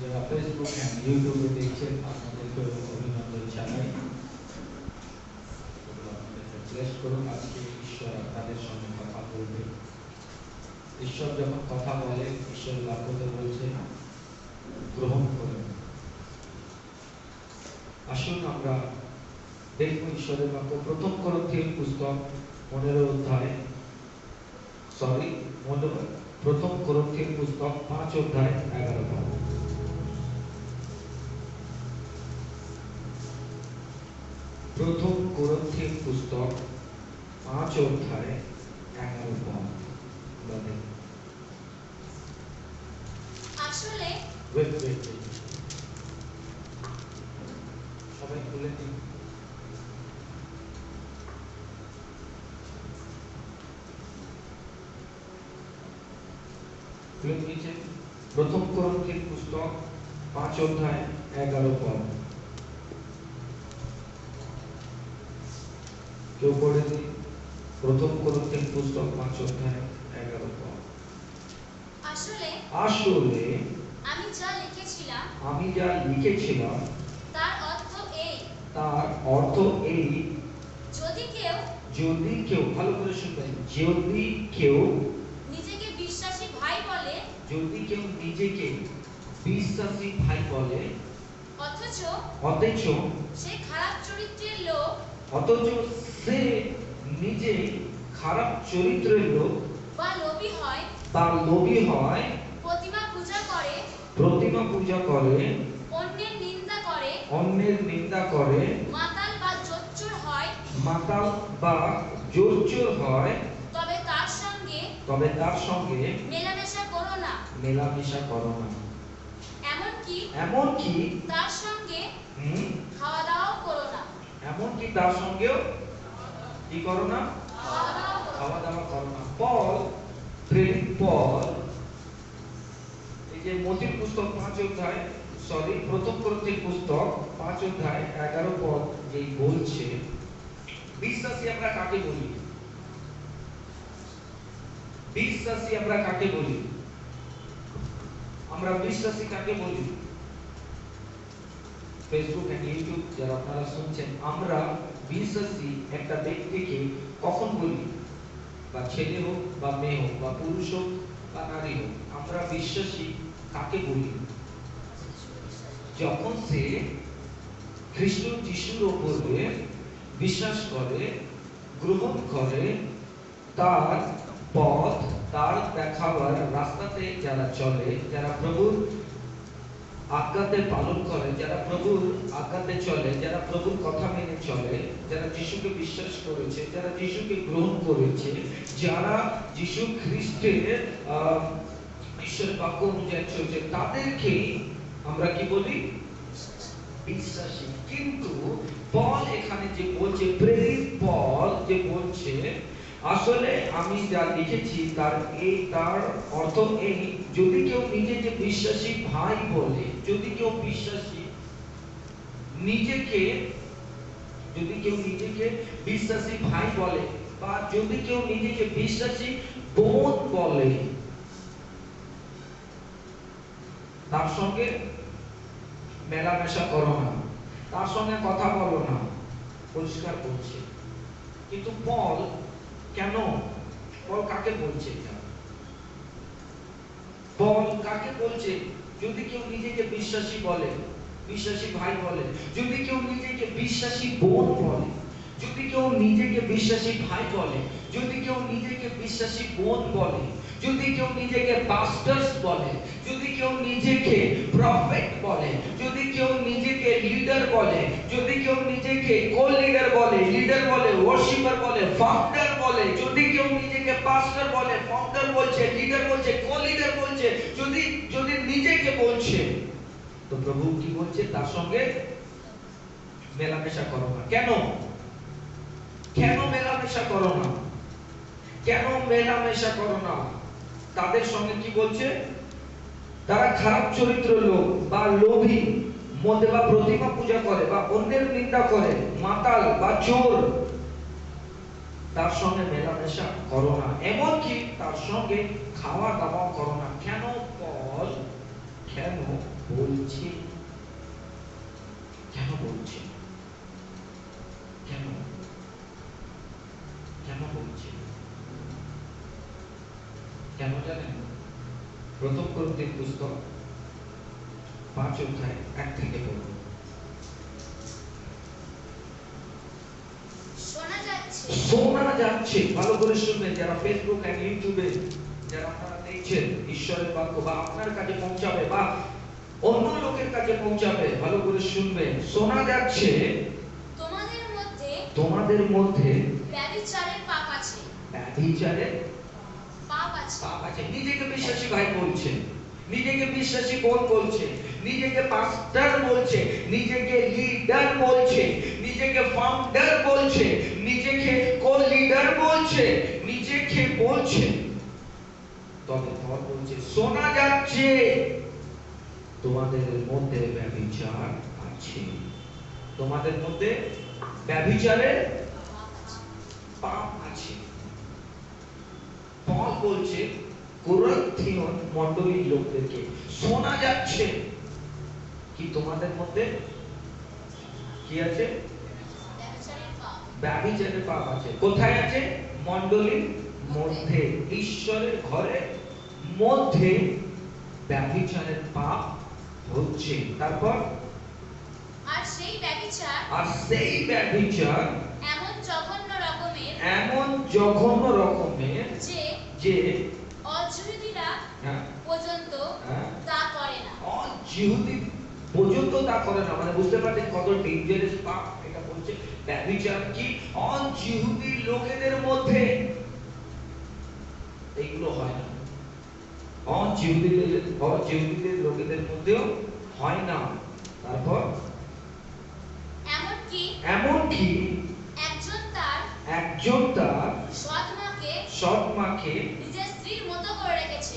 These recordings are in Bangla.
যারা ফেসবুক এন্ড ইউটিউবে দেখছেন আপনাদেরকে অভিনন্দন জানাই। আপনাদেরকে ব্লেস করুন। আজকে ঈশ্বর আপনাদের সঙ্গে কথা বলবে। ঈশ্বর যখন কথা বলে, ঈশ্বর বাক্যতে বলছে গ্রহণ করুন। আসুন আমরা দেখব ঈশ্বরের বাক্য প্রথম করন্থীয় পুস্তক 15 অধ্যায় প্রথম করন্থীয় পুস্তক 5 অধ্যায় 11 পদ। প্রথম করন্থীয় পুস্তক 5 অধ্যায় 11 পদ। আসলে সবাই খুলে দিন। খুলে দিয়েছেন প্রথম করন্থীয় পুস্তক 5 অধ্যায় 11 পদ। কেউ পড়ে দিন প্রথম করন্থীয় পুস্তক 5 অধ্যায় 11 পদ। আসলে আমি যা লিখেছিলাম তার অর্থ এই যদি কেউ ভালো করে শুনবেন, যদি কেউ নিজেকে বিশ্বাসী ভাই বলে অথচ সে খারাপ চরিত্রের লোক অথচ সে নিজে খারাপ চরিত্রের লোক বা লোভী হয়, প্রতিমা পূজা করে, অন্যের নিন্দা করে, মাতাল বা জোচ্চোর হয়, তবে তার সঙ্গে মেলামেশা করো না। এমনকি তার সঙ্গে খাওয়া দাওয়াও করো না। এমনকি তার সঙ্গেও কি করো না? খাওয়া দাওয়া করো না। প্রেরিত পল এই যে মতির পুস্তক 5 অধ্যায় প্রথম করন্থীয় পুস্তক 5 অধ্যায় 11 পদ যেই বলছে, বিশ্বাসী আমরা কাকে বলি? আমরা বিশ্বাসী কাকে বলি? ফেসবুক এন্ড ইউটিউব যারা আপনারা শুনছেন, আমরা বিশ্বাসী একটা ব্যক্তিকে কখন বলি? বা ছেলে হোক বা মেয়ে হোক বা পুরুষ হোক বা নারী হোক, আমরা বিশ্বাসী কাকে বলি? যখন সে খ্রিস্ট যিশুর উপরে বিশ্বাস করে, গ্রহণ করে, তার পথ, তার দেখাবার রাস্তাতে যারা চলে, যারা প্রভুর আজ্ঞাতে পালন করে, যারা প্রভুর আজ্ঞাতে চলে, যারা প্রভুর কথা মেনে চলে, যারা যিশুকে বিশ্বাস করেছে, যারা যিশুকে গ্রহণ করেছে, যারা যিশু খ্রিস্টের ঈশ্বরের বাক্য অনুযায়ী চলছে, তাদেরকে আমরা কি বলি? বিশ্বাসী। কিন্তু পল এখানে যে বলছে, প্রেরিত পল যে বলছে, আসলে আমি যা লিখেছি তার অর্থ এই, যদি কেউ নিজেকে বিশ্বাসী ভাই বলে, যদি কেউ নিজেকে বিশ্বাসী ভাই বলে, বা যদি কেউ নিজেকে বিশ্বাসী বোন বলে, তার সঙ্গে মেলামেশা করো না, তার সঙ্গে কথা বলো না, পরিষ্কার করছে। কিন্তু পল কাকে বলছে? পল কাকে বলছে? যদি কেউ নিজেকে বিশ্বাসী বলে, বিশ্বাসী ভাই বলে, যদি কেউ নিজেকে বিশ্বাসী বোন বলে, যদি কেউ নিজেকে বিশ্বাসী ভাই বলে, যদি কেউ নিজেকে বিশ্বাসী বোন বলে, যদি কেউ নিজেকে পাস্টার্স বলে, যদি কেউ নিজেকে প্রফেট বলে, যদি কেউ নিজেকে লিডার বলে, যদি কেউ নিজেকে কো-লিডার বলে, লিডার বলে, ওয়ার্শিপার বলে, ফাউন্ডার বলে, যদি কেউ নিজেকে পাস্টার বলে, ফাউন্ডার বলছে, লিডার বলছে, কো-লিডার বলছে, যদি নিজেকে বলছে, তো প্রভু কি বলছে? তার সঙ্গে মেলামেশা করো না। কেন মেলামেশা করো না? কেন মেলামেশা করো না? তাদের সঙ্গে কি বলছে? তারা খারাপ চরিত্র লোক, বা লোভী, মদে বা প্রতিমা পূজা করে, বা অন্যের নিন্দা করে, মাতাল বা চোর, তার সঙ্গে মেলামেশা করো না। এমনকি তার সঙ্গে খাওয়া দাওয়া করো না। কেন পল বলছে? বলছে? কেন বলছে? কেন কেন বলছে? কেন জানেন? প্রথম করন্থীয় পুস্তক 5 অধ্যায় 1 থেকে পড়ুন। শোনা যাচ্ছে, ভালো করে শুনবেন যারা ফেসবুক আর ইউটিউবে যারা আপনারা দেখছেন, ঈশ্বরের বাক্য বা আপনার কাছে পৌঁছাবে বা অন্য লোকের কাছে পৌঁছাবে, ভালো করে শুনবেন। শোনা যাচ্ছে তোমাদের মধ্যে ব্যভিচারের পাপ আছে। ব্যভিচারের পাপ আছে। পাপ আছে। নিজেকে বিশ্বাসী ভাই বলছে, নিজেকে বিশ্বাসী বোন বলছে, নিজেকে পাস্টার বলছে, নিজেকে লিডার বলছে, নিজেকে ফাউন্ডার বলছে, নিজেকে কো-লিডার বলছে, নিজেকে বলছে। তবে পর বলছে শোনা যাচ্ছে তোমাদের মধ্যে ব্যভিচার আছে। তোমাদের মধ্যে ব্যভিচারের পাপ আছে। পল বলছে কোরিন্থীয় মণ্ডলীর লোকদেরকে, শোনা যাচ্ছে কি তোমাদের মধ্যে কি আছে? ব্যভিচারের পাপ আছে। কোথায় আছে? মণ্ডলীর মধ্যে, ঈশ্বরের ঘরের মধ্যে ব্যভিচারের পাপ হচ্ছে। তারপর আর সেই ব্যভিচার এমন জঘন্য রকমের যে অযহুদীরা পর্যন্ত তা করে না। অযহুদি পর্যন্ত তা করে না, মানে বুঝতে পারছেন কত ডেঞ্জারাস পাপ এটা বলছে। ব্যভিচার কি? অযহুদি লোকেদের মধ্যে এইগুলো হয় না, অযহুদিদের লোকেদের মধ্যেও হয় না। তারপর এমনকি একজন তার সৎ মাকে নিজের স্ত্রীর মতো করে রেখেছে।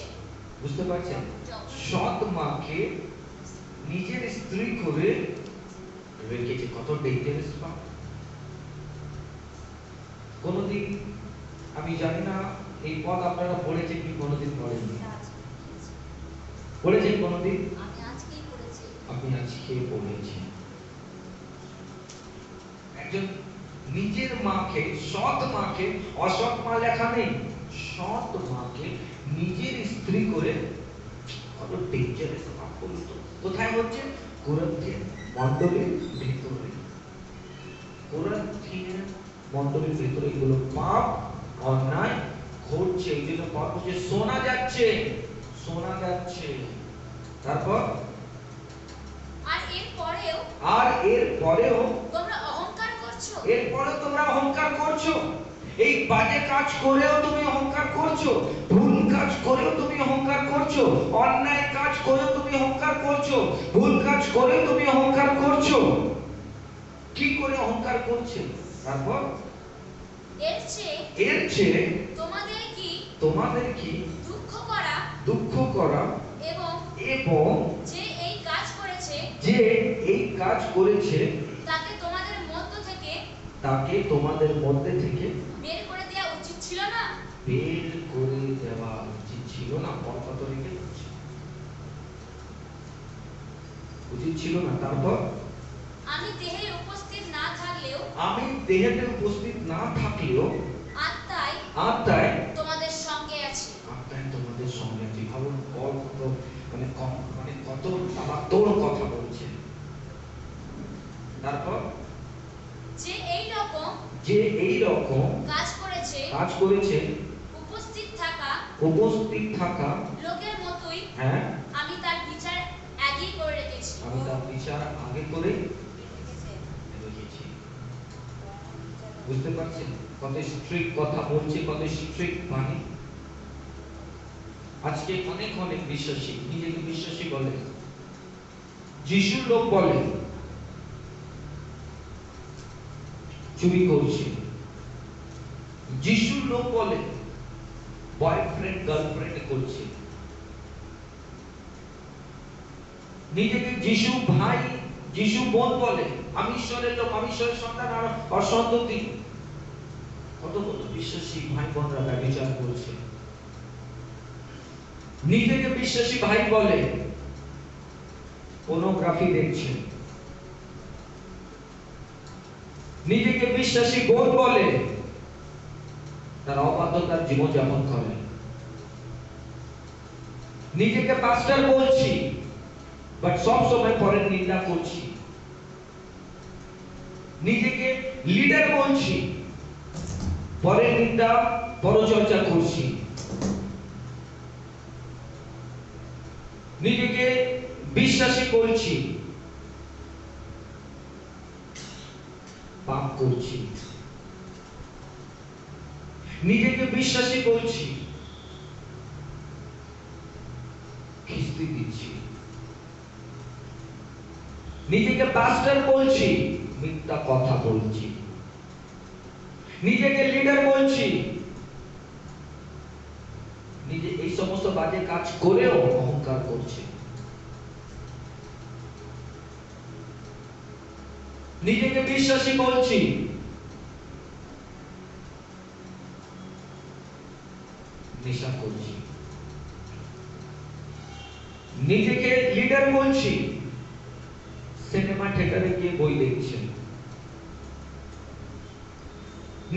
বুঝতে পারছেন? সৎ মাকে নিজের স্ত্রী করে রেখেছে। কত ডেঞ্জারাস পাপ! কোনদিন আমি জানি না এই পদ আপনারা পড়েছেন কি কোনদিন পড়েননি? পড়েছেন কোনদিন? আমি আজকেই পড়েছি। আপনি আজকে পড়েছেন। একজন নিজের মাকে, সৎ মাকে, অসৎ মা লেখা নেই, সৎ মাকে নিজের স্ত্রী করে, কত ডেঞ্জারাস পাপ বলতো। কোথায় হচ্ছে? কোরিন্থীয় মণ্ডলীর ভিতরে। কোরিন্থীয় মণ্ডলীর ভিতরে এগুলো পাপ অন্যায় ঘটছে। এই জন্য পাপ হচ্ছে। শোনা যাচ্ছে, শোনা যাচ্ছে। তারপর আর এর পরেও তোমরা অহংকার করছো। এরপরে তোমরা অহংকার করছো। এই বাজে কাজ করেও তুমি অহংকার করছো, ভুল কাজ করেও তুমি অহংকার করছো, অন্যায় কাজ করেও তুমি অহংকার করছো, ভুল কাজ করেও তুমি অহংকার করছো। কি করে অহংকার করছে? তারপর এর চেয়ে তোমাদের কি দুঃখ করা এবং যে এই কাজ করেছে তাকে তোমাদের মধ্যে থেকে বের করে দেওয়া উচিত ছিল না। বের করে দেওয়া উচিত ছিল না। কত রেখে উচিত ছিল না। তারপর আমি দেহে উপস্থিত না থাকলেও আত্মায় তোমাদের সঙ্গে আছি। ভাবুন কত কত তোর কথা বলছে। তারপর যে এই রকম কাজ করেছে উপস্থিত থাকা লোকের মতোই আমি তার বিচার আগেই করে রেখেছি। বুঝতে পারছেন কত স্ট্রিক্ট কথা বলছে, কত স্ট্রিক্ট বাণী। আজকে অনেক বিশ্বাসী নিজেকে বিশ্বাসী বলে, যিশুর লোক বলে চুরি করছে, যিশুর লোক বলে বয়ফ্রেন্ড গার্লফ্রেন্ড করছে, নিজেকে যিশু ভাই যিশু বোন বলে, আমি ঈশ্বরের লোক, আমি ঈশ্বরের সন্তান আর সন্ততি। কত বিশ্বাসী ভাই বোনরা ব্যভিচার করছে। নিজেকে বিশ্বাসী ভাই বলে পোর্নোগ্রাফি দেখছে, নিজেকে বিশ্বাসী বোধ বলে, তারা অবাধ্যতার জীবনযাপন করে। নিজেকে পাস্টার বলছি, বাট সব সময় পরের নিন্দা করছি। নিজেকে লিডার বলছি, পরের নিন্দা পরচর্চা করছি। নিজেকে বিশ্বাসী বলছি, পাপ করছি। নিজেকে বিশ্বাসী বলছি, খিস্তি দিচ্ছি। নিজেকে পাস্টার বলছি, মিথ্যা কথা বলছি। নিজেকে লিডার বলছি, নিজে এই সমস্ত বাজে কাজ করেও অহংকার করছে। নিজেকে বিশ্বাসী বলছি, নেশা করছি। নিজেকে লিডার বলছি, সিনেমা থিয়েটারে গিয়ে বই দেখছেন।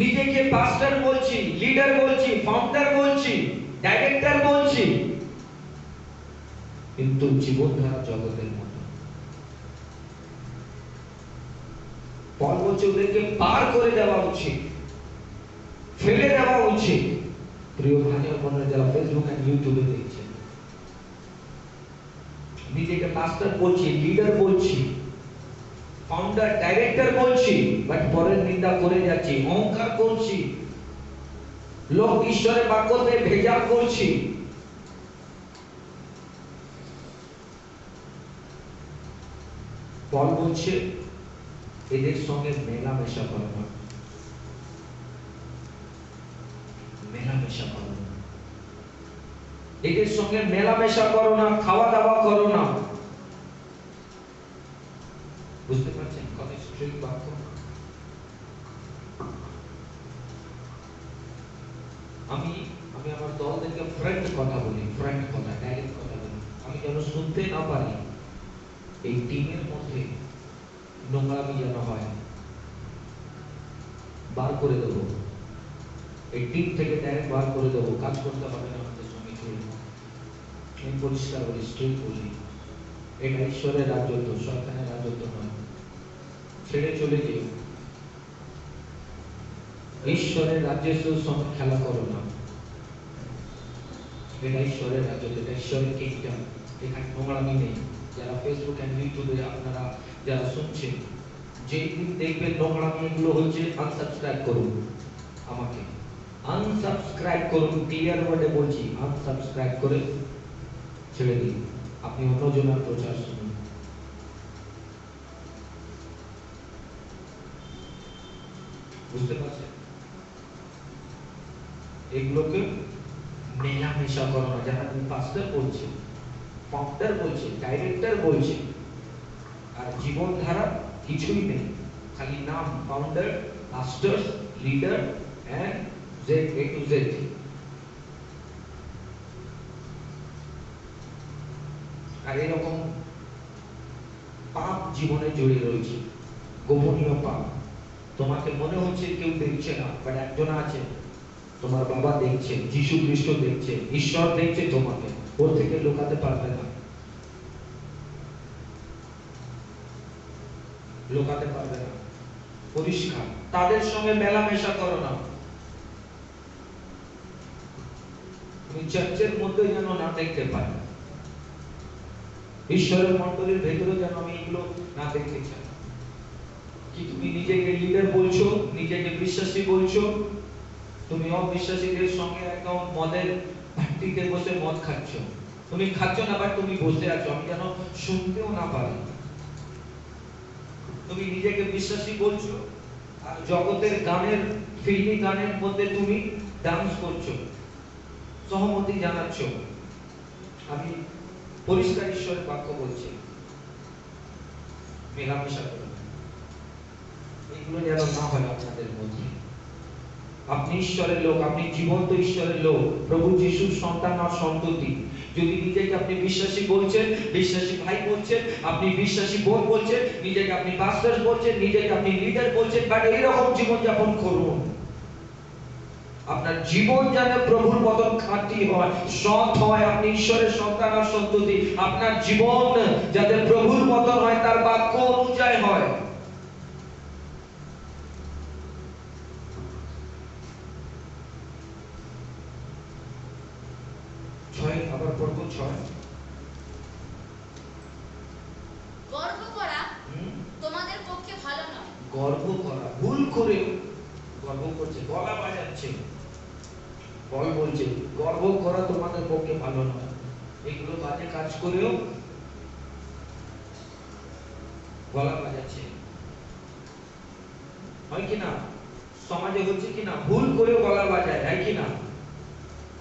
নিজেকে পাস্টার বলছি, লিডার বলছি, ফাউন্ডার বলছি, ডাইরেক্টর বলছি, কিন্তু জীবনধারা জগতের মতো। পল বলছে ওদেরকে পার করে দেওয়া উচিত, ফেলে দেওয়া উচিত। প্রিয় ভাই ও বোনেরা যারা ফেসবুক এন্ড ইউটিউবে দেখছেন, নিজেকে পাস্টার বলছি, লিডার বলছি, ফাউন্ডার ডাইরেক্টর বলছি, বাট পরের নিন্দা করে যাচ্ছি, অহংকার করছি, লোক ঈশ্বরের বাক্যতে ভেজাল করছি। পল বলছে এদের সঙ্গে মেলামেশা করো না, মেলামেশা করো না, এদের সঙ্গে মেলামেশা করো না, খাওয়া দাওয়া করো না। বুঝতে পারছেন কত স্ট্রিক্ট বাক্য? আমি আমার দলদেরকে ফ্রেন্ড কথা বলি, ফ্রেন্ড কথা, ডাইরেক্ট কথা বলি। আমি যেন শুনতে না পারি এই টিমের মধ্যে নোংরামি যেন হয়, বার করে দেবো। এই টিম থেকে ডাইরেক্ট বার করে দেবো, কাজ করতে হবে না আমাদের সঙ্গে জুড়ে। আমি পরিষ্কার বলি, স্ট্রিক্ট বলি, এটা ঈশ্বরের রাজত্ব, শয়তানের রাজত্ব নয়। ছেড়ে চলে যেও, ঈশ্বরের রাজ্যের সঙ্গে খেলা করো না। এটা ঈশ্বরের রাজ্য, এটা ঈশ্বরের কিংডম, এখানে নোংরামি নেই। যারা ফেসবুক এন্ড ইউটিউবে আপনারা যারা শুনছেন, যেই দিন দেখবেন নোংরামি এগুলো হচ্ছে, আনসাবস্ক্রাইব করুন আমাকে, আনসাবস্ক্রাইব করুন। ক্লিয়ার ওয়ার্ডে বলছি, আনসাবস্ক্রাইব করে ছেড়ে দিন। আপনি অন্যজনের প্রচার শুনুন। বুঝতে পারছেন? এগুলোকে মেলামেশা করো না। যারা তুমি পাস্টার বলছে, ফাউন্ডার বলছে, ডাইরেক্টর বলছে, আর জীবনধারা কিছুই নেই, খালি নাম founder, pastor, leader and Z, A to Z. আর এরকম পাপ জীবনে জড়িয়ে রয়েছে, গোপনীয় পাপ। তোমাকে মনে হচ্ছে কেউ দেখছে না, বাট একজন আছে, তোমার বাবা দেখছে, যিশু খ্রিস্ট দেখছে, ঈশ্বর দেখছে তোমাকে, ওর থেকে লুকাতে পারবে না, লুকাতে পারবে না, পরিষ্কার। তাদের সঙ্গে মেলামেশা করো না। তুমি চার্চের মধ্যে যেন না দেখতে পাই, ঈশ্বরের মণ্ডলীর ভেতরে যেন আমি এগুলো না দেখতে চাই। কি তুমি নিজেকে লিডার বলছো, নিজেকে বিশ্বাসী বলছো, তুমি অবিশ্বাসীদের সঙ্গে একদম মদের পার্টিতে বসে মদ খাচ্ছ। তুমি খাচ্ছ না, বাট তুমি বসে আছো, আমি যেন শুনতেও না পারি। তুমি নিজেকে বিশ্বাসী বলছো, আর জগতের গানের, ফিল্মি গানের মধ্যে তুমি ডান্স করছো, সহমতি জানাচ্ছ। আমি পরিষ্কার ঈশ্বরের বাক্য বলছি, মেলামেশা করো, এগুলো যেন না হয় আপনাদের মধ্যে। আপনি ঈশ্বরের লোক, আপনি জীবন্ত ঈশ্বরের লোক, প্রভু যিশুর সন্তান আর সন্ততি। যদি নিজেকে আপনি বিশ্বাসী বলছেন, বিশ্বাসী ভাই বলছেন, আপনি বিশ্বাসী বোন বলছেন, নিজেকে আপনি পাস্টর বলছেন, নিজেকে আপনি লিডার বলছেন, বাট এইরকম জীবন যাপন করুন আপনার জীবন যেন প্রভুর মতন খাঁটি হয়, সৎ হয়, আপনি ঈশ্বরের সন্তান আর সন্ততি, আপনার জীবন যাতে প্রভুর মতন হয়, তার বাক্য অনুযায়ী হয়। আবার পড়ব 6। গর্ব করা তোমাদের পক্ষে ভালো নয়। গর্ব করা, ভুল করে গর্ব করছে, গলা বাজাচ্ছে, বল বলছে গর্ব করা তোমাদের পক্ষে ভালো নয়। এগুলো বাজে কাজ করেও গলা বাজাচ্ছে, হয় কি না? সমাজে হচ্ছে কি না? ভুল করেও গলা বাজায়, হয় কি না?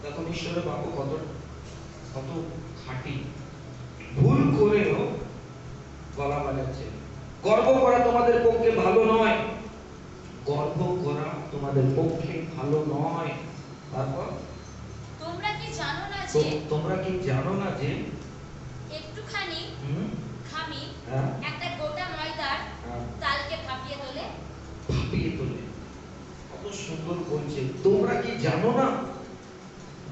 দেখুন ঈশ্বরের বাক্য কত কত খাঁটি, ভুল করেও গলা বাজাচ্ছে। গর্ব করা তোমাদের পক্ষে ভালো নয়, গর্ব করা তোমাদের পক্ষে ভালো নয়। তারপর তোমরা কি জানো না যে একটুখানি খামি একটা গোটা ময়দার তালকে ফাটিয়ে তোলে। কত সুন্দর বলছে, তোমরা কি জানো না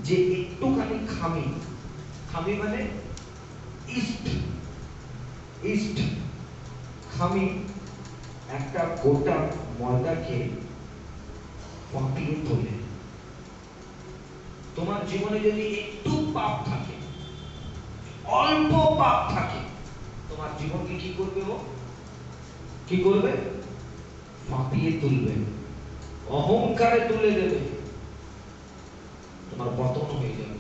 যে একটুখানি খামি, খামি মানে ইস্ট, খামি একটা গোটা ময়দাকে ফাটিয়ে তোলে। তোমার জীবনে যদি একটু পাপ থাকে, অল্প পাপ থাকে, তোমার জীবনকে কি করবে? ও কি করবে? ফাটিয়ে তুলবে, অহংকারে তুলে দেবে, তোমার পতন হয়ে যাবে।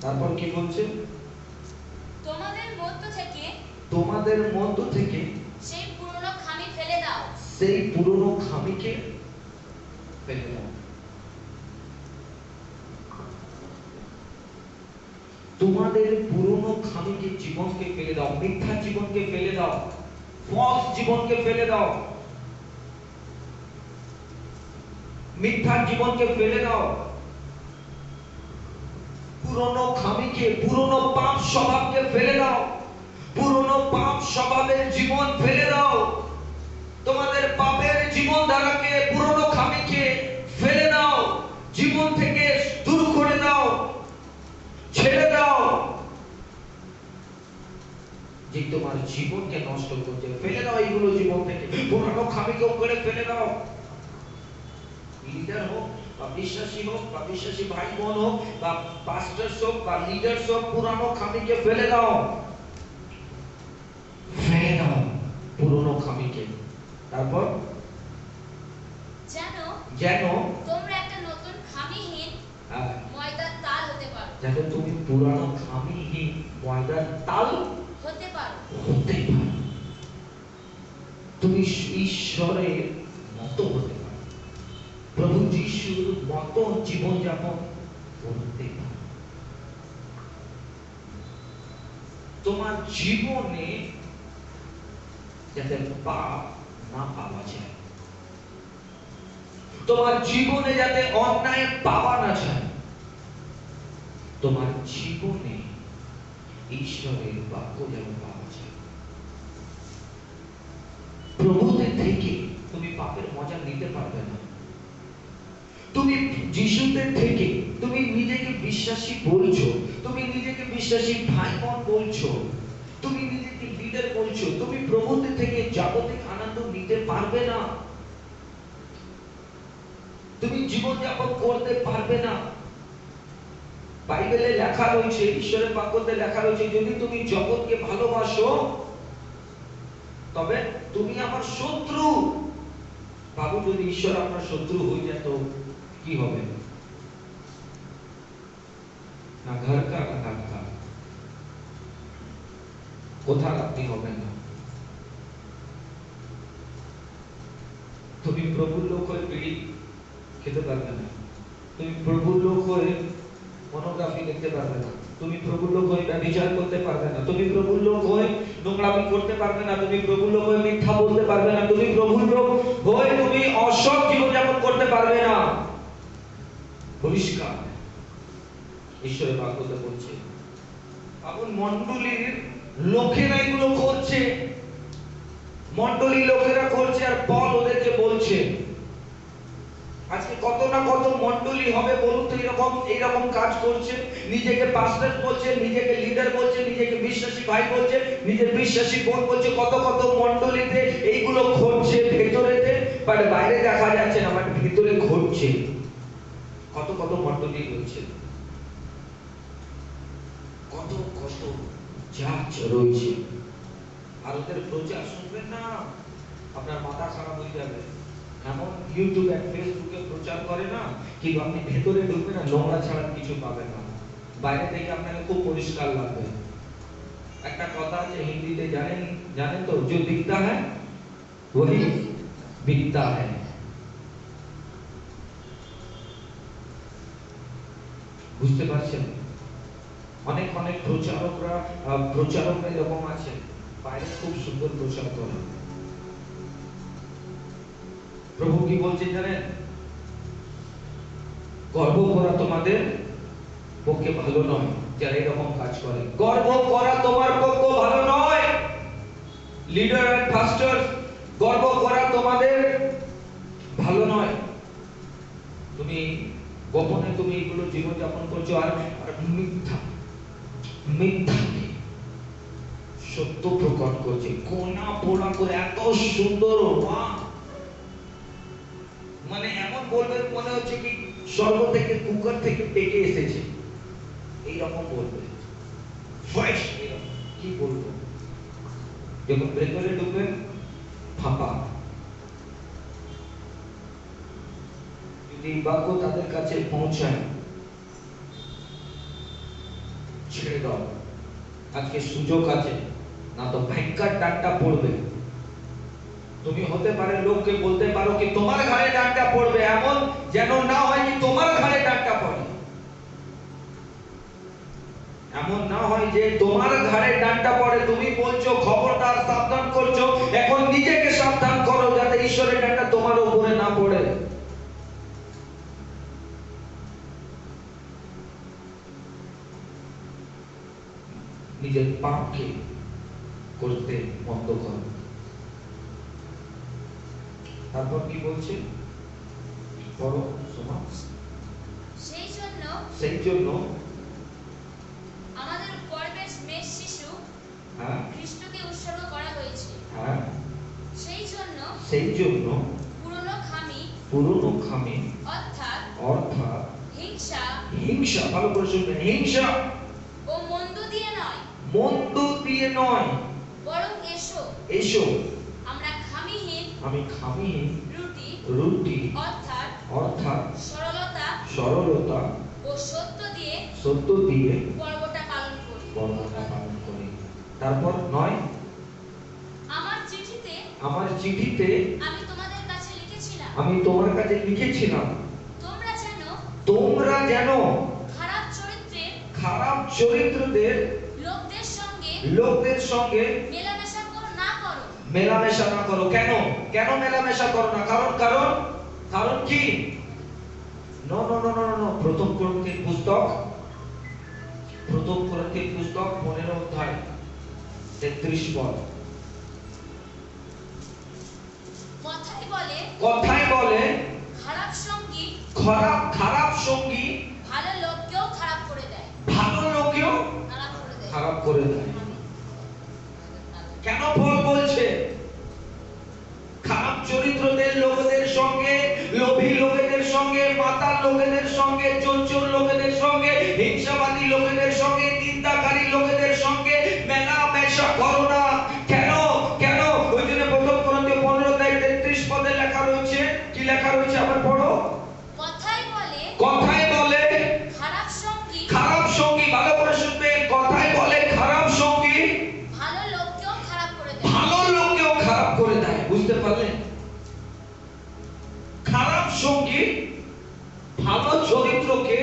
তারপর কি বলছে? তোমাদের মধ্য থেকে সেই পুরনো খামি ফেলে দাও, সেই পুরনো খামিকে ফেলে দাও। তোমাদের পুরনো খামিকে, জীবনকে ফেলে দাও, মিথ্যা জীবনকে ফেলে দাও, ফলস জীবনকে ফেলে দাও, মিথ্যা জীবনকে ফেলে দাও, পুরনো খামিকে, পুরনো পাপ স্বভাবকে ফেলে দাও, পুরনো পাপ স্বভাবের জীবন ফেলে দাও, তোমাদের পাপের জীবন ধারাকে, পুরনো খামিকে ফেলে দাও, জীবন থেকে দূর করে দাও, ছেড়ে দাও, যে তোমার জীবনকে নষ্ট করছে, ফেলে দাও এইগুলো জীবন থেকে, পুরনো খামিকে উপরে ফেলে দাও। লিডার হোক বা বিশ্বাসী হোক বা বিশ্বাসী ভাই বোন হোক বা পাস্টার হোক বা লিডার হোক, পুরনো খামিকে ফেলে দাও, ফেলে দাও পুরনো খামিকে। তারপর যেন তোমরা একটা নতুন খামিহীন ময়দার তাল হতে পারো, যাতে তুমি পুরনো খামিহীন ময়দার তাল হতে পারো, তুমি ঈশ্বরের মতো হতে পারো, প্রভু যিশুর মতো জীবন যাপন করতে পারো। তোমার জীবনে যাতে পাপ না পাওয়া যায়, তোমার জীবনে যাতে অন্যায় পাওয়া না যায়, তোমার জীবনে ঈশ্বরের বাক্য যেন পাওয়া যায়। প্রভুতে থেকে তুমি পাপের মজা নিতে পারবে না। তুমি যিশুতে থেকে তুমি নিজেকে বিশ্বাসী বলছো, তুমি নিজেকে বিশ্বাসী ভাই বোন বলছো, তুমি নিজেকে লিডার বলছো, তুমি প্রভুতে থেকে জাগতিক আনন্দ নিতে পারবে না, তুমি জীবন যাপন করতে পারবে না। বাইবেলে লেখা রয়েছে, ঈশ্বরের বাক্যতে লেখা রয়েছে, যদি তুমি জগৎকে ভালোবাসো তবে তুমি আমার শত্রু। বাবু, যদি ঈশ্বর আপনার শত্রু হয়ে যেত কি হবে? না ঘর কা না ঘাট কা, কোথাও আপনি হবেন না। তুমি প্রভুর লোক হয়ে বিড়ি খেতে পারবে না, তুমি প্রভুর লোক হয়ে পর্নোগ্রাফি দেখতে পারবে না, তুমি প্রভুর লোক হয়ে ব্যভিচার করতে পারবে না, তুমি প্রভুর লোক হয়ে নোংরামি করতে পারবে না, তুমি প্রভুর লোক হয়ে মিথ্যা বলতে পারবে না, তুমি প্রভুর লোক হয়ে তুমি অসৎ জীবনযাপন করতে পারবে না। পরিষ্কার ঈশ্বরের বাক্যতে বলছে, আপন মণ্ডলীর লোকেরা এগুলো করছে, মণ্ডলী লোকেরা করছে, আর পল ওদেরকে বলছে। আজকে কত না কত মণ্ডলী হবে বলুন তো এইরকম কাজ করছে, নিজেকে পাস্টর বলছে, নিজেকে লিডার বলছে, নিজেকে বিশ্বাসী ভাই বলছে, নিজের বিশ্বাসী বোন বলছে, কত কত মণ্ডলীতে এইগুলো ঘটছে ভেতরেতে, বাট বাইরে দেখা যাচ্ছে না, বাট ভিতরে ঘটছে। কত কত মণ্ডলী রয়েছে, কত কত জাজ রয়েছে, আর ওদের প্রচার শুনবেন না, আপনার মাথা খারাপ হয়ে যাবে। এমন ইউটিউব আর ফেসবুকে প্রচার করে না, কিন্তু আপনি ভেতরে ঢুকবেন না, নোংরা ছাড়া কিছু পাবেন না, বাইরে থেকে আপনাকে খুব পরিষ্কার লাগবে। একটা কথা আছে হিন্দিতে, জানেন তো, जो दिखता है वही बिकता है। বুঝতে পারছেন? অনেক অনেক প্রচারকরা এরকম আছে, বাইরে খুব সুন্দর প্রচার করে। প্রভু কি বলছেন জানেন? গর্ব করা তোমাদের পক্ষে ভালো নয়, যারা এরকম কাজ করে। গর্ব করা তোমার পক্ষে ভালো নয়, লিডার এন্ড পাস্টর, গর্ব করা তোমাদের ভালো নয়। তুমি গোপনে তুমি এগুলো জীবন যাপন করছো, আর মিথ্যাকে সত্য প্রকট করছে, কোনা পোড়া করে এত সুন্দর, মানে এমন বলবে মনে হচ্ছে কি স্বর্গ থেকে কুকার থেকে পেকে এসেছে, এইরকম বলবে। কি বলবো, যখন ভেতরে ঢুকবেন ফাঁপা। যদি বাক্য তাদের কাছে পৌঁছায়, ছেড়ে দাও, আজকে সুযোগ আছে, না তো ভয়ঙ্কর ডান্ডা পড়বে। তুমি হতে পারে লোককে বলতে পারো কি তোমার ঘাড়ে ডান্ডা পড়বে, এমন যেন না হয় যে তোমার ঘাড়ে ডান্ডা পড়ে, এমন না হয় যে তোমার ঘাড়ে ডান্ডা পড়ে। তুমি বলছো খবরদার, সাবধান করছো, এখন নিজেকে সাবধান করো যাতে ঈশ্বরের ডান্ডা তোমার উপরে না পড়ে। নিজের পাপকে করতে বন্ধ করো। তারপর কি বলছে পড়ো, শোনো। সেই জন্য আমাদের গর্ভের মেষ শিশু খ্রিস্টকে উৎসর্গ করা হয়েছে। সেই জন্য পুরনো খামি অর্থাৎ হিংসা, ভালো করে শুনবেন, হিংসা ও মন্দ দিয়ে নয়, বরং এসো আমি খামিহীন রুটি অর্থাৎ সরলতা ও সত্য দিয়ে পর্বটা পালন করি। তারপর 9, আমার চিঠিতে আমি তোমার কাছে লিখেছিলাম, তোমরা যেন খারাপ চরিত্রদের লোকদের সঙ্গে মেলামেশা না করো। কেন মেলামেশা করো না? কারণ কি? নো, প্রথম কোরিন্থীয় পুস্তক 15 অধ্যায় 33 পদ। কথাই বলে খারাপ সঙ্গী ভালো লোককেও খারাপ করে দেয়। কেন পল বলছে খারাপ চরিত্রদের লোকেদের সঙ্গে, লোভী লোকেদের সঙ্গে, মাতাল লোকেদের সঙ্গে, চোর লোকেদের সঙ্গে, হিংসাবাদী লোকেদের সঙ্গে, নিন্দাকারী লোকেদের সঙ্গে মেলামেশা করো না। কেন? ওই জন্য প্রথম কোরিন্থীয় 15:33 পদে লেখা রয়েছে, কি লেখা রয়েছে আবার পড়ো। কথাই বলে খারাপ সঙ্গী, ভালো করে শুনবে, কথাই বলে খারাপ সঙ্গী ভালো লোককেও খারাপ করে দেয়। বুঝতে পারলেন? খারাপ সঙ্গী ভালো চরিত্রকে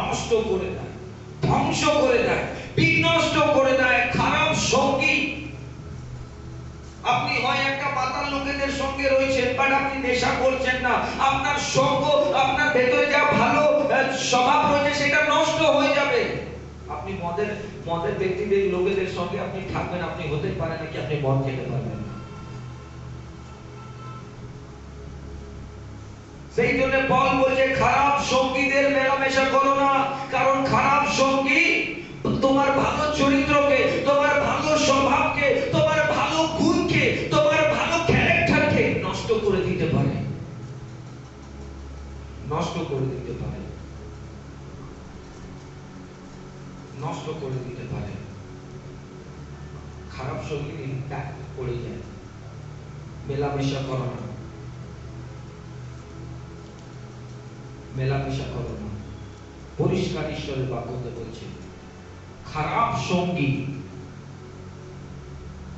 নষ্ট করে দেয়, ধ্বংস করে দেয়, বিনষ্ট করে দেয়। খারাপ সঙ্গী, আপনি হয় একটা মাতাল লোকেদের সঙ্গে রয়েছেন, বাট আপনি নেশা করছেন না। আপনার সঙ্গ, আপনার ভেতরে যা ভালো স্বভাব রয়েছে সেটা নষ্ট হয়ে যাবে। আপনি মদের ব্যক্তিদের লোকেদের সঙ্গে আপনি থাকবেন, আপনি হতে পারে নাকি আপনি মদ খেতে পারবেন না। সেই জন্য পল বলছে খারাপ সঙ্গীদের মেলামেশা করো না, কারণ খারাপ সঙ্গী তোমার ভালো চরিত্রকে, তোমার ভালো স্বভাবকে, তোমার ভালো গুণকে, তোমার ভালো ক্যারেক্টারকে নষ্ট করে দিতে পারে, নষ্ট করে দিতে পারে, নষ্ট করে দিতে পারে। খারাপ সঙ্গীর ইম্প্যাক্ট পড়ে যায়। মেলামেশা করো না, মেলামেশা করো না। পরিষ্কার ঈশ্বরের বাক্যতে বলছে খারাপ সঙ্গী,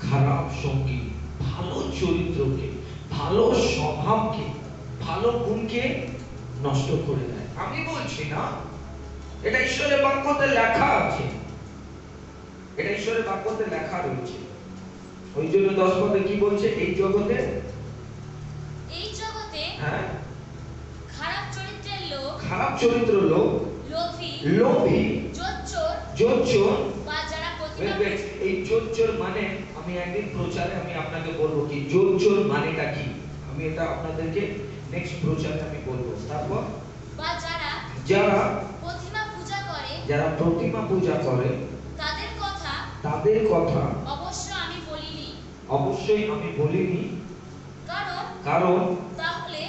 খারাপ সঙ্গী ভালো চরিত্রকে, ভালো স্বভাবকে, ভালো গুণকে নষ্ট করে দেয়। আমি বলছি না, এটা ঈশ্বরের বাক্যতে লেখা আছে, এটা ঈশ্বরের বাক্যতে লেখা রয়েছে। ওই জন্য 10 পদে কি বলছে? এই জগতে, হ্যাঁ, খারাপ চরিত্রের লোক, খারাপ চরিত্রের লোক, লোভী, লোভী, জোচ্চোর, বা যারা এই জোচ্চোর মানে আমি একদিন প্রচারে আমি আপনাকে বলবো কি জোচ্চোর মানেটা কি, আমি এটা আপনাদেরকে নেক্সট প্রচারে আমি বলবো। তারপর বা যারা প্রতিমা পূজা করে, যারা প্রতিমা পূজা করে তাদের কথা অবশ্যই আমি বলিনি, কারণ তাহলে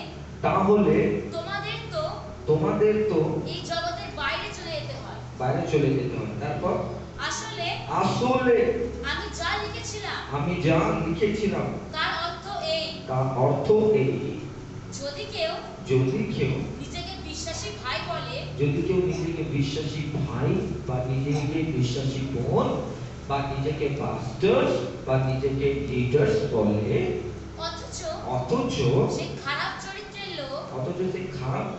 তোমাদের তো এই জগতের বাইরে চলে যেতে হয়, বাইরে চলে যেতে হয়। তারপর আসলে আমি যা লিখেছিলাম তার অর্থ এই, যদি কেউ নিজেকে বিশ্বাসী ভাই বলে, যদি কেউ নিজেকে বিশ্বাসী ভাই বা নিজেকে বিশ্বাসী বোন বা নিজেকে পাস্টার্স বা নিজেকে লিডার্স বলে, অথচ সে খারাপ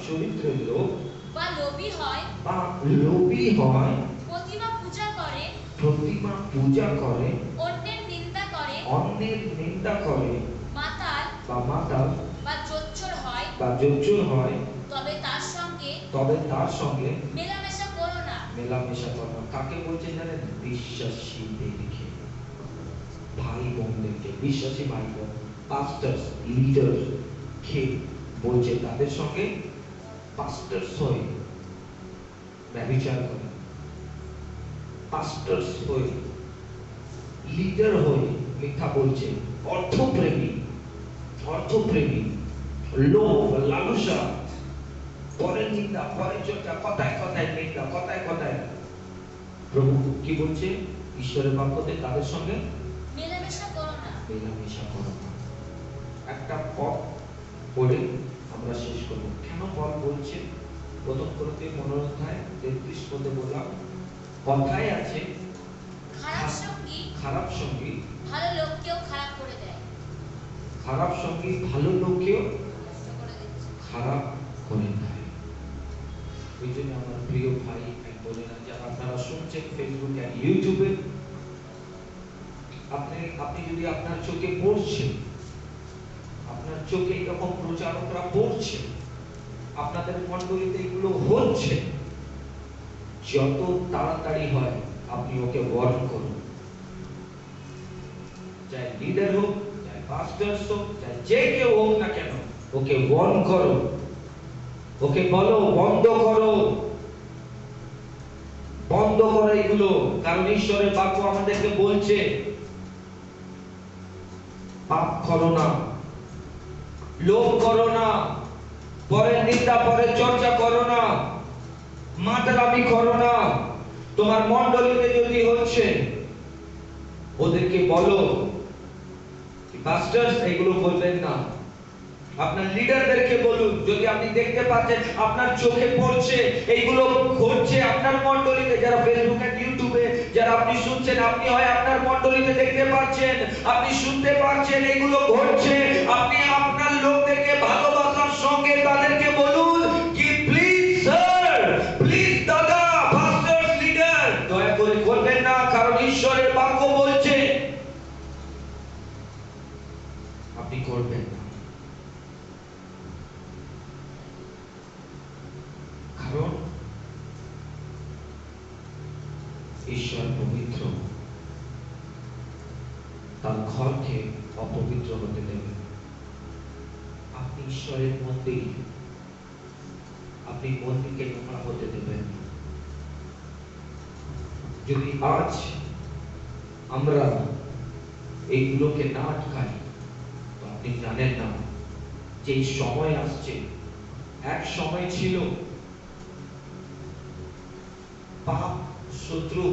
চরিত্রের লোক বা লোভী হয়, প্রতিমা পূজা করে, অন্যের নিন্দা করে, মাতাল বা জোচ্চোর হয়, তবে তার সঙ্গে মেলামেশা করো না। কাকে বলছেন জানেন? বিশ্বাসীদেরকে, ভাই বোনদেরকে, বিশ্বাসী ভাই বোন, পাস্টার্স, লিডার কে বলছে তাদের সঙ্গে পাস্টার্স হয়ে ব্যভিচার করে, পাস্টার্স হয়ে, লিডার হয়ে মিথ্যা বলছে, অর্থপ্রেমী, লোভ, লালসা, পরের নিন্দা, পরের চর্চা, কথায় কথায় নিন্দা, কথায় কথায়। প্রভু কি বলছে ঈশ্বরের বাক্যতে? তাদের সঙ্গে মেলামেশা করো না। একটা পদ পড়ে আমরা শেষ করব। কেন পদ বলছে? প্রথম করতে 15 অধ্যায় 33 পদে বললাম, কথায় আছে খারাপ সঙ্গী ভালো লোককেও খারাপ করে দেয়, খারাপ সঙ্গী ভালো লোককেও খারাপ করে দেয়। ওই জন্য আমার প্রিয় ভাই বোনেরা যারা আপনারা শুনছেন ফেসবুকে আর ইউটিউবে, আপনি যদি আপনার চোখে পড়ছে, আপনার চোখে এরকম প্রচারকরা পড়ছে, আপনাদের মণ্ডলীতে এগুলো হচ্ছে, যত তাড়াতাড়ি হয় আপনি ওকে ওয়ার্ন করুন। চাই লিডার হোক, চাই পাস্টার্স হোক, চাই যে কেউ হোক না কেন, ওকে ওয়ার্ন করো, ওকে বলো বন্ধ করো এগুলো। কারণ ঈশ্বরের বাক্য আমাদেরকে বলছে পাপ করো না, লোভ করো না, পরের নিন্দা, পরের চর্চা করো না, মাতলামি করো না। তোমার মণ্ডলীতে যদি হচ্ছে, ওদেরকে বলো পাস্টার্স এগুলো বলবেন না। আপনার লিডারদেরকে বলুন, যদি আপনি দেখতে পাচ্ছেন আপনার চোখে পড়ছে এইগুলো ঘটছে আপনার মণ্ডলীতে, যারা ফেসবুক আর ইউটিউবে যারা আপনি শুনছেন, আপনি হয় আপনার মণ্ডলীতে দেখতে পাচ্ছেন, আপনি শুনতে পাচ্ছেন এগুলো ঘটছে, আপনি আপনার লোকদেরকে ভালোবাসার সঙ্গে তাদেরকে বলুন কি প্লিজ স্যার, প্লিজ দাদা, পাস্টার্স, লিডার, দয়া করে করবেন না, কারণ ঈশ্বরের বাক্য বলছে আপনি করবেন না। কারণ তার ঘরকে অপবিত্র হতে দেবেন না। আপনি ঈশ্বরের মন্দির, আপনি মন্দিরকে নোংরা হতে দেবেন না। যদি আজ আমরা এইগুলোকে না আটকাই, তো আপনি জানেন না যে এই সময় আসছে। এক সময় ছিল পাপ শত্রু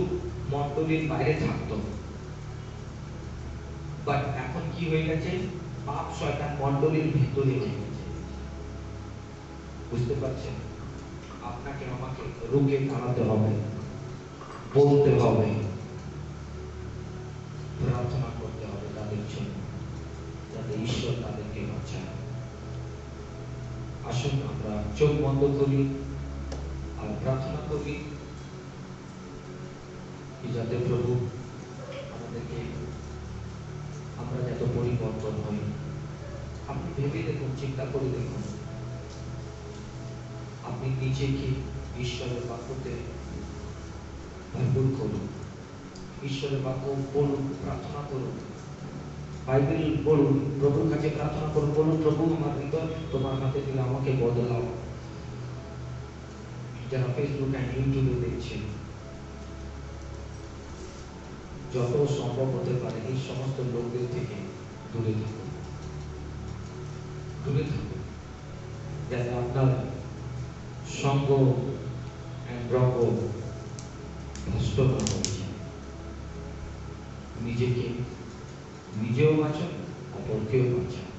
মণ্ডলীর বাইরে থাকতো, বাট এখন কি হয়ে গেছে? পাপ শয়তান মণ্ডলীর ভিতরে হয়ে গেছে। বুঝতে পারছেন? আপনাকে আমাকে রুখে দাঁড়াতে হবে, বলতে হবে, প্রার্থনা করতে হবে তাদের জন্য, যাতে ঈশ্বর তাদেরকে বাঁচায়। আসুন আমরা চোখ বন্ধ করি আর প্রার্থনা করি কি যাতে প্রভু আমাদেরকে, আমরা যাতে পরিবর্তন হই। আপনি ভেবে দেখুন, চিন্তা করে দেখুন, আপনি নিজেকে ঈশ্বরের বাক্যতে ভরপুর করুন, ঈশ্বরের বাক্য বলুন, প্রার্থনা করুন, বাইবেল পড়ুন, প্রভুর কাছে প্রার্থনা করুন, বলুন প্রভু আমার হৃদয় তোমার হাতে দিলে আমাকে বদলাও। যারা ফেসবুক আর ইউটিউবে দেখছেন, যত সম্ভব হতে পারে এই সমস্ত লোকদের থেকে দূরে থাকুন, দূরে থাকুন, যাতে আপনার সঙ্গ রঙ্গ নষ্ট না হয়ে যায়। নিজেকে নিজেও বাঁচান, অপরকেও বাঁচান।